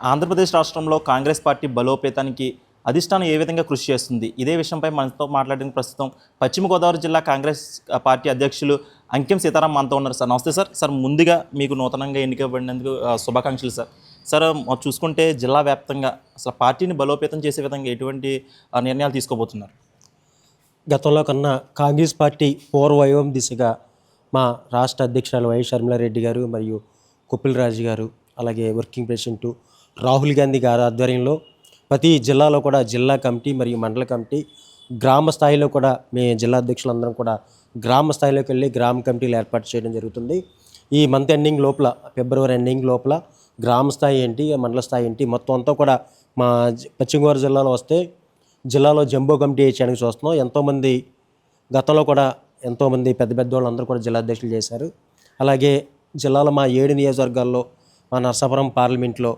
ఆంధ్రప్రదేశ్ రాష్ట్రంలో కాంగ్రెస్ పార్టీ బలోపేతానికి అధిష్టానం ఏ విధంగా కృషి చేస్తుంది? ఇదే విషయంపై మనతో మాట్లాడిన ప్రస్తుతం పశ్చిమ గోదావరి జిల్లా కాంగ్రెస్ పార్టీ అధ్యక్షులు అంకెం సీతారాం మనతో ఉన్నారు. సార్ నమస్తే సార్. సార్ ముందుగా మీకు నూతనంగా ఎన్నికబడినందుకు శుభాకాంక్షలు సార్. సార్ చూసుకుంటే జిల్లా వ్యాప్తంగా అసలు పార్టీని బలోపేతం చేసే విధంగా ఎటువంటి నిర్ణయాలు తీసుకోబోతున్నారు? గతంలో కన్నా కాంగ్రెస్ పార్టీ పూర్వవైభవం దిశగా మా రాష్ట్ర అధ్యక్షురాలు వై షర్మిలారెడ్డి గారు మరియు కొప్పుల రాజు గారు, అలాగే వర్కింగ్ ప్రెసిడెంట్ రాహుల్ గాంధీ గారి ఆధ్వర్యంలో ప్రతి జిల్లాలో కూడా జిల్లా కమిటీ మరియు మండల కమిటీ, గ్రామ స్థాయిలో కూడా మీ జిల్లా అధ్యక్షులందరం కూడా గ్రామ స్థాయిలోకి వెళ్ళి గ్రామ కమిటీలు ఏర్పాటు చేయడం జరుగుతుంది. ఈ మంత్ ఎండింగ్ లోపల, ఫిబ్రవరి ఎండింగ్ లోపల గ్రామ స్థాయి ఏంటి, మండల స్థాయి ఏంటి మొత్తం అంతా కూడా మా పశ్చిమ గోదావరి జిల్లాలో వస్తే జిల్లాలో జంబో కమిటీ చేయడానికి చూస్తున్నాం. ఎంతోమంది గతంలో కూడా ఎంతోమంది పెద్ద పెద్ద వాళ్ళు అందరూ కూడా జిల్లా అధ్యక్షులు చేశారు. అలాగే జిల్లాలో మా 7 నియోజకవర్గాల్లో మా నరసాపురం పార్లమెంట్లో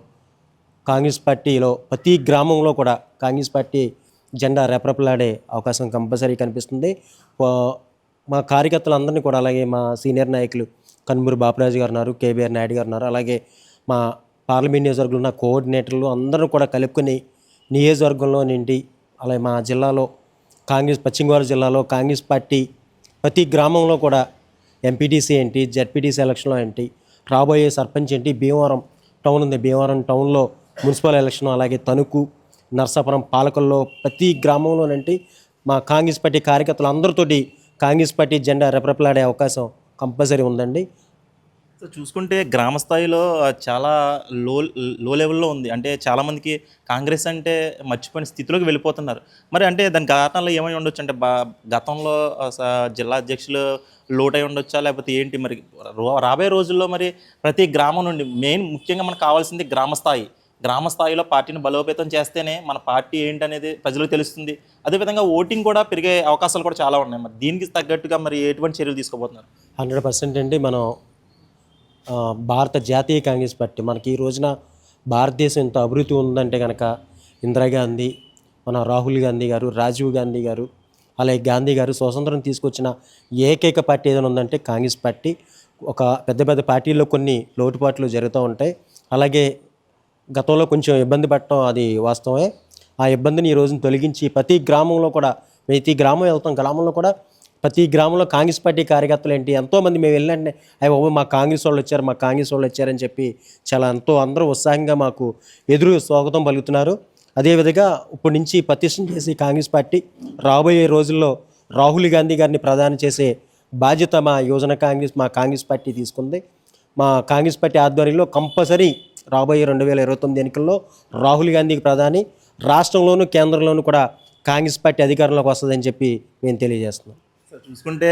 కాంగ్రెస్ పార్టీలో ప్రతి గ్రామంలో కూడా కాంగ్రెస్ పార్టీ జెండా రెపరెపలాడే అవకాశం కంపల్సరీ కనిపిస్తుంది. మా కార్యకర్తలందరినీ కూడా, అలాగే మా సీనియర్ నాయకులు కన్మూరి బాపరాజు గారు ఉన్నారు, కేబీఆర్ నాయుడు గారు ఉన్నారు, అలాగే మా పార్లమెంట్ నియోజకవర్గంలో ఉన్న కోఆర్డినేటర్లు అందరూ కూడా కలుపుకొని నియోజకవర్గంలో నిండి, అలాగే మా జిల్లాలో పశ్చిమ గోదావరి జిల్లాలో కాంగ్రెస్ పార్టీ ప్రతి గ్రామంలో కూడా ఎంపీటీసీ ఏంటి, జెడ్పీటీసీ ఎలక్షన్లో ఏంటి, రాబోయే సర్పంచ్ ఏంటి, భీమవరం టౌన్ ఉంది, భీమవరం టౌన్లో మున్సిపల్ ఎలక్షన్, అలాగే తణుకు, నర్సాపురం, పాలకొల్లో ప్రతి గ్రామంలోనంటే మా కాంగ్రెస్ పార్టీ కార్యకర్తలు అందరితోటి కాంగ్రెస్ పార్టీ జెండా రెపరెపలాడే అవకాశం కంపల్సరీ ఉందండి. సో చూసుకుంటే గ్రామ స్థాయిలో చాలా లో లో లెవెల్లో ఉంది. అంటే చాలామందికి కాంగ్రెస్ అంటే మర్చిపోయిన స్థితిలోకి వెళ్ళిపోతున్నారు. మరి అంటే దాని కారణాలు ఏమై ఉండొచ్చు? అంటే గతంలో జిల్లా అధ్యక్షులు లోటై ఉండొచ్చా, లేకపోతే ఏంటి? మరి రాబోయే రోజుల్లో మరి ప్రతి గ్రామం నుండి ముఖ్యంగా మనకు కావాల్సింది గ్రామ స్థాయి. గ్రామ స్థాయిలో పార్టీని బలోపేతం చేస్తేనే మన పార్టీ ఏంటనేది ప్రజలకు తెలుస్తుంది. అదేవిధంగా ఓటింగ్ కూడా పెరిగే అవకాశాలు కూడా చాలా ఉన్నాయి. మరి దీనికి తగ్గట్టుగా మరి ఎటువంటి చర్యలు తీసుకోబోతున్నారు? 100% అండి. మనం భారత జాతీయ కాంగ్రెస్ పార్టీ మనకి ఈ రోజున భారతదేశం ఇంత అభివృద్ధి ఉందంటే కనుక ఇందిరాగాంధీ, మన రాహుల్ గాంధీ గారు, రాజీవ్ గాంధీ గారు, అలాగే గాంధీ గారు స్వతంత్రం తీసుకొచ్చిన ఏకైక పార్టీ ఏదైనా ఉందంటే కాంగ్రెస్ పార్టీ. ఒక పెద్ద పెద్ద పార్టీల్లో కొన్ని లోటుపాట్లు జరుగుతూ ఉంటాయి. అలాగే గతంలో కొంచెం ఇబ్బంది పడటం అది వాస్తవమే. ఆ ఇబ్బందిని ఈ రోజున తొలగించి ప్రతి గ్రామంలో కూడా, ప్రతి గ్రామం వెళ్తాం, గ్రామంలో కూడా ప్రతి గ్రామంలో కాంగ్రెస్ పార్టీ కార్యకర్తలు ఏంటి ఎంతోమంది మేము వెళ్ళండి, అయ్యి బాబు మా కాంగ్రెస్ వాళ్ళు వచ్చారు, మా కాంగ్రెస్ వాళ్ళు వచ్చారని చెప్పి చాలా అందరూ ఉత్సాహంగా మాకు ఎదురు స్వాగతం పలుకుతున్నారు. అదేవిధంగా ఇప్పటి నుంచి ప్రతిష్ఠ చేసి కాంగ్రెస్ పార్టీ రాబోయే రోజుల్లో రాహుల్ గాంధీ గారిని ప్రధాని చేసే బాధ్యత మా కాంగ్రెస్ పార్టీ తీసుకుంది. మా కాంగ్రెస్ పార్టీ ఆధ్వర్యంలో కంపల్సరీ రాబోయే 2029 ఎన్నికల్లో రాహుల్ గాంధీకి ప్రధాని, రాష్ట్రంలోనూ కేంద్రంలోనూ కూడా కాంగ్రెస్ పార్టీ అధికారంలోకి వస్తుందని చెప్పి మేము తెలియజేస్తున్నాం. సో చూసుకుంటే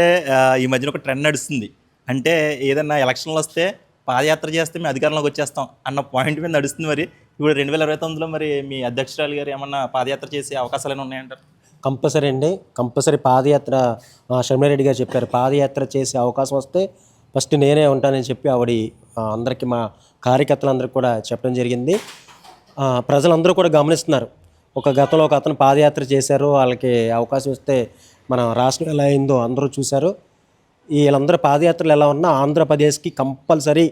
ఈ మధ్యన ఒక ట్రెండ్ నడుస్తుంది. అంటే ఏదన్నా ఎలక్షన్లు వస్తే పాదయాత్ర చేస్తే మేము అధికారంలోకి వచ్చేస్తాం అన్న పాయింట్ మీద నడుస్తుంది. మరి ఇప్పుడు 2029లో మరి మీ అధ్యక్షురాలు గారు ఏమన్నా పాదయాత్ర చేసే అవకాశాలు ఏమైనా ఉన్నాయంటారు? కంపల్సరీ అండి. కంపల్సరీ పాదయాత్ర షర్మిలారెడ్డి గారు చెప్పారు. పాదయాత్ర చేసే అవకాశం వస్తే ఫస్ట్ నేనే ఉంటానని చెప్పి ఆవిడ అందరికీ, మా కార్యకర్తలందరికీ కూడా చెప్పడం జరిగింది. ప్రజలందరూ కూడా గమనిస్తున్నారు. గతంలో ఒక అతను పాదయాత్ర చేశారు, వాళ్ళకి అవకాశం ఇస్తే మన రాష్ట్రం ఎలా అయిందో అందరూ చూశారు. వీళ్ళందరూ పాదయాత్రలు ఎలా ఉన్నా ఆంధ్రప్రదేశ్కి కంపల్సరీ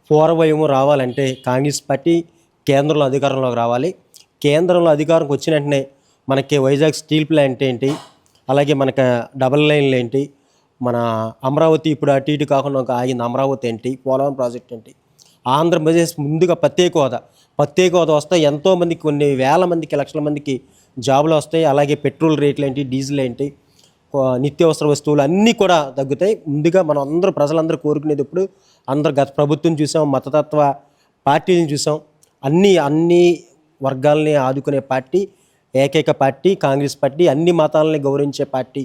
పూర్వవైభవం రావాలంటే కాంగ్రెస్ పార్టీ కేంద్రంలో అధికారంలోకి రావాలి. కేంద్రంలో అధికారంకి వచ్చిన వెంటనే మనకి వైజాగ్ స్టీల్ ప్లాంట్ ఏంటి, అలాగే మనకి డబల్ లైన్లు ఏంటి, మన అమరావతి ఇప్పుడు అటు ఇటు కాకుండా ఒక ఆగింది అమరావతి ఏంటి, పోలవరం ప్రాజెక్ట్ ఏంటి, ఆంధ్రప్రదేశ్ ముందుగా ప్రత్యేక హోదా వస్తే ఎంతోమందికి, కొన్ని వేల మందికి, లక్షల మందికి జాబులు వస్తాయి. అలాగే పెట్రోల్ రేట్లు ఏంటి, డీజిల్ ఏంటి, నిత్యావసర వస్తువులు అన్నీ కూడా తగ్గుతాయి. ముందుగా మనం ప్రజలందరూ కోరుకునేది ఇప్పుడు గత ప్రభుత్వం చూసాం, మతతత్వ పార్టీలను చూసాం. అన్ని వర్గాలని ఆదుకునే పార్టీ ఏకైక పార్టీ కాంగ్రెస్ పార్టీ. అన్ని మతాలని గౌరవించే పార్టీ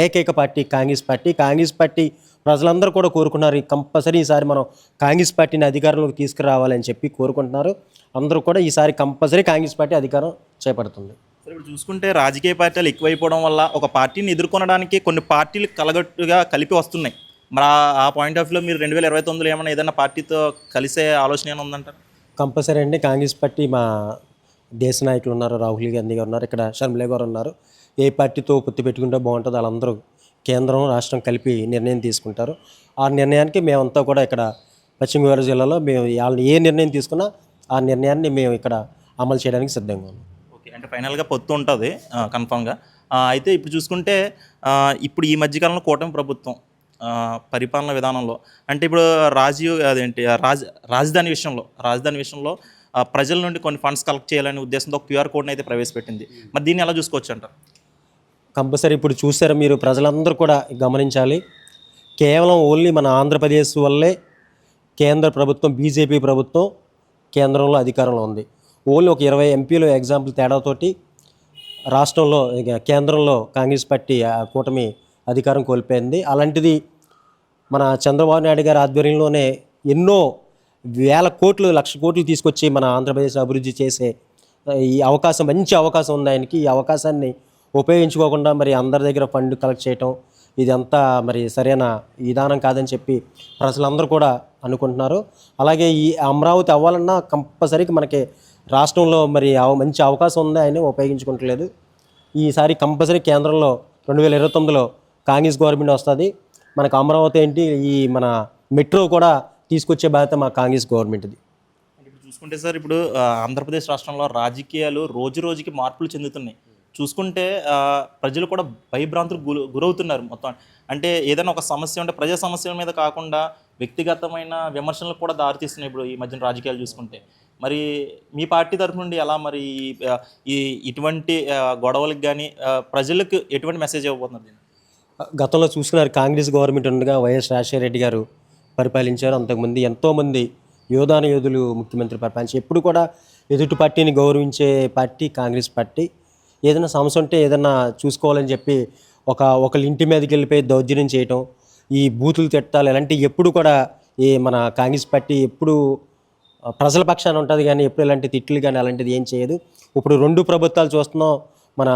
ఏకైక party Congress party. Congress party ప్రజలందరూ కూడా కోరుకున్నారు. కంపల్సరీ ఈసారి మనం కాంగ్రెస్ పార్టీని అధికారంలోకి తీసుకురావాలని చెప్పి కోరుకుంటున్నారు. అందరూ కూడా ఈసారి కంపల్సరీ కాంగ్రెస్ పార్టీ అధికారం చేపడుతుంది. సరే, ఇప్పుడు చూసుకుంటే రాజకీయ పార్టీలు ఎక్కువైపోవడం వల్ల ఒక పార్టీని ఎదుర్కొనడానికి కొన్ని పార్టీలు కలగట్టుగా కలిపి వస్తున్నాయి. మరి ఆ పాయింట్ ఆఫ్ వ్యూలో మీరు 2029లో ఏమైనా ఏదైనా పార్టీతో కలిసే ఆలోచన ఏమైనా ఉందంటారు? కంపల్సరీ అండి. కాంగ్రెస్ పార్టీ మా దేశ నాయకులు ఉన్నారు, రాహుల్ గాంధీ గారు ఉన్నారు, ఇక్కడ షర్మిలా గారు ఉన్నారు. ఏ పార్టీతో పొత్తు పెట్టుకుంటే బాగుంటుందో వాళ్ళందరూ కేంద్రం రాష్ట్రం కలిపి నిర్ణయం తీసుకుంటారు. ఆ నిర్ణయానికి మేమంతా కూడా ఇక్కడ పశ్చిమ గోదావరి జిల్లాలో మేము వాళ్ళని ఏ నిర్ణయం తీసుకున్నా ఆ నిర్ణయాన్ని మేము ఇక్కడ అమలు చేయడానికి సిద్ధంగా ఉన్నాం. ఓకే, అంటే ఫైనల్గా పొత్తు ఉంటుంది కన్ఫామ్గా. అయితే ఇప్పుడు చూసుకుంటే ఇప్పుడు ఈ మధ్యకాలంలో కూటమి ప్రభుత్వం పరిపాలన విధానంలో అంటే ఇప్పుడు అదేంటి రాజధాని విషయంలో ప్రజల నుండి కొన్ని ఫండ్స్ కలెక్ట్ చేయాలనే ఉద్దేశంతో క్యూఆర్ కోడ్ని అయితే ప్రవేశపెట్టింది. మరి దీన్ని ఎలా చూసుకోవచ్చు అంటారు? కంపల్సరీ ఇప్పుడు చూసారు మీరు, ప్రజలందరూ కూడా గమనించాలి. కేవలం ఓన్లీ మన ఆంధ్రప్రదేశ్ వల్లే కేంద్ర ప్రభుత్వం, బీజేపీ ప్రభుత్వం కేంద్రంలో అధికారంలో ఉంది. ఓన్లీ ఒక 20 ఎంపీలు ఎగ్జాంపుల్ తేడాతోటి రాష్ట్రంలో కేంద్రంలో కాంగ్రెస్ పార్టీ కూటమి అధికారం కోల్పోయింది. అలాంటిది మన చంద్రబాబు నాయుడు గారి ఆధ్వర్యంలోనే ఎన్నో వేల కోట్లు, లక్ష కోట్లు తీసుకొచ్చి మన ఆంధ్రప్రదేశ్ అభివృద్ధి చేసే ఈ అవకాశం, మంచి అవకాశం ఉంది ఆయనకి. ఈ అవకాశాన్ని ఉపయోగించుకోకుండా మరి అందరి దగ్గర ఫండ్ కలెక్ట్ చేయటం ఇదంతా మరి సరైన విధానం కాదని చెప్పి ప్రజలందరూ కూడా అనుకుంటున్నారు. అలాగే ఈ అమరావతి అవ్వాలన్నా కంపల్సరీకి మనకి రాష్ట్రంలో మరి మంచి అవకాశం ఉంది, ఆయన ఉపయోగించుకోవట్లేదు. ఈసారి కంపల్సరీ కేంద్రంలో 2029లో కాంగ్రెస్ గవర్నమెంట్ వస్తుంది. మనకు అమరావతి ఏంటి, ఈ మన మెట్రో కూడా తీసుకొచ్చే బాధ్యత మా కాంగ్రెస్ గవర్నమెంట్ది. ఇప్పుడు చూసుకుంటే సార్, ఇప్పుడు ఆంధ్రప్రదేశ్ రాష్ట్రంలో రాజకీయాలు రోజు రోజుకి మార్పులు చెందుతున్నాయి. చూసుకుంటే ప్రజలు కూడా భయభ్రాంతులకు గురవుతున్నారు మొత్తం. అంటే ఏదైనా ఒక సమస్య ఉంటే ప్రజా సమస్యల మీద కాకుండా వ్యక్తిగతమైన విమర్శలకు కూడా దారితీస్తున్నాయి ఇప్పుడు ఈ మధ్యన రాజకీయాలు చూసుకుంటే. మరి మీ పార్టీ తరఫు నుండి ఎలా మరి ఇటువంటి గొడవలకు కానీ ప్రజలకు ఎటువంటి మెసేజ్ ఇవ్వబోతున్నారు దీన్ని? గతంలో చూసుకున్నారు, కాంగ్రెస్ గవర్నమెంట్ ఉండగా వైఎస్ రాజశేఖర రెడ్డి గారు పరిపాలించారు. అంతకుముందు ఎంతోమంది యోధులు ముఖ్యమంత్రి పరిపాలించారు. ఎప్పుడు కూడా ఎదుటి పార్టీని గౌరవించే పార్టీ కాంగ్రెస్ పార్టీ. ఏదైనా సమస్య ఉంటే ఏదైనా చూసుకోవాలని చెప్పి ఒకళ్ళ ఇంటి మీదకి వెళ్ళిపోయి దౌర్జన్యం చేయటం, ఈ బూతులు తిట్టాలి, ఇలాంటివి ఎప్పుడు కూడా ఈ మన కాంగ్రెస్ పార్టీ ఎప్పుడు ప్రజల పక్షాన ఉంటుంది, కానీ ఎప్పుడు ఇలాంటి తిట్లు కానీ అలాంటిది ఏం చేయదు. ఇప్పుడు 2 ప్రభుత్వాలు చూస్తున్నాం, మన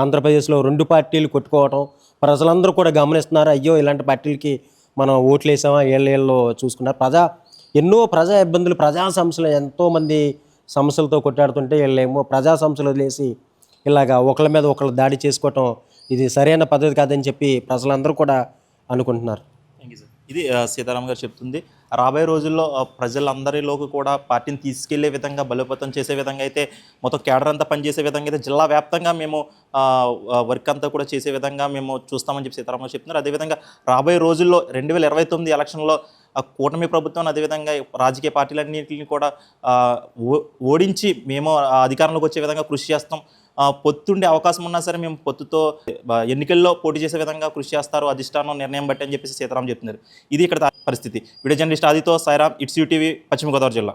ఆంధ్రప్రదేశ్లో 2 పార్టీలు కొట్టుకోవటం ప్రజలందరూ కూడా గమనిస్తున్నారు. అయ్యో ఇలాంటి పార్టీలకి మనం ఓట్లు వేసామా, ఏళ్ళలో చూసుకున్నారు. ఎన్నో ప్రజా ఇబ్బందులు, ప్రజా సమస్యలు, ఎంతోమంది సమస్యలతో కొట్టాడుతుంటే వీళ్ళేమో ప్రజా సమస్యలు వదిలేసి ఇలాగా ఒకళ్ళ మీద ఒకళ్ళు దాడి చేసుకోవటం ఇది సరైన పద్ధతి కాదని చెప్పి ప్రజలందరూ కూడా అనుకుంటున్నారు. Thank you sir. ఇది సీతారాం గారు చెప్తుంది. రాబోయే రోజుల్లో ప్రజలందరిలోకి కూడా పార్టీని తీసుకెళ్లే విధంగా, బలోపేతం చేసే విధంగా అయితే మొత్తం కేడర్ అంతా పనిచేసే విధంగా అయితే జిల్లా వ్యాప్తంగా మేము వర్క్ అంతా కూడా చేసే విధంగా మేము చూస్తామని చెప్పి సీతారాం గారు చెప్తున్నారు. అదేవిధంగా రాబోయే రోజుల్లో 2029 ఎలక్షన్లో కూటమి ప్రభుత్వం అదేవిధంగా రాజకీయ పార్టీలన్నింటినీ కూడా ఓడించి మేము అధికారంలోకి వచ్చే విధంగా కృషి చేస్తాం. పొత్తుండే అవకాశం ఉన్నా సరే మేము పొత్తుతో ఎన్నికల్లో పోటీ చేసే విధంగా కృషి చేస్తారు అధిష్టానం నిర్ణయం బట్టి అని చెప్పేసి సీతారాం చెప్తున్నారు. ఇది ఇక్కడ పరిస్థితి. వీడియో జర్నలిస్ట్ ఆదితో సాయిరాం, ఇట్స్ యూటీవీ, పశ్చిమ గోదావరి జిల్లా.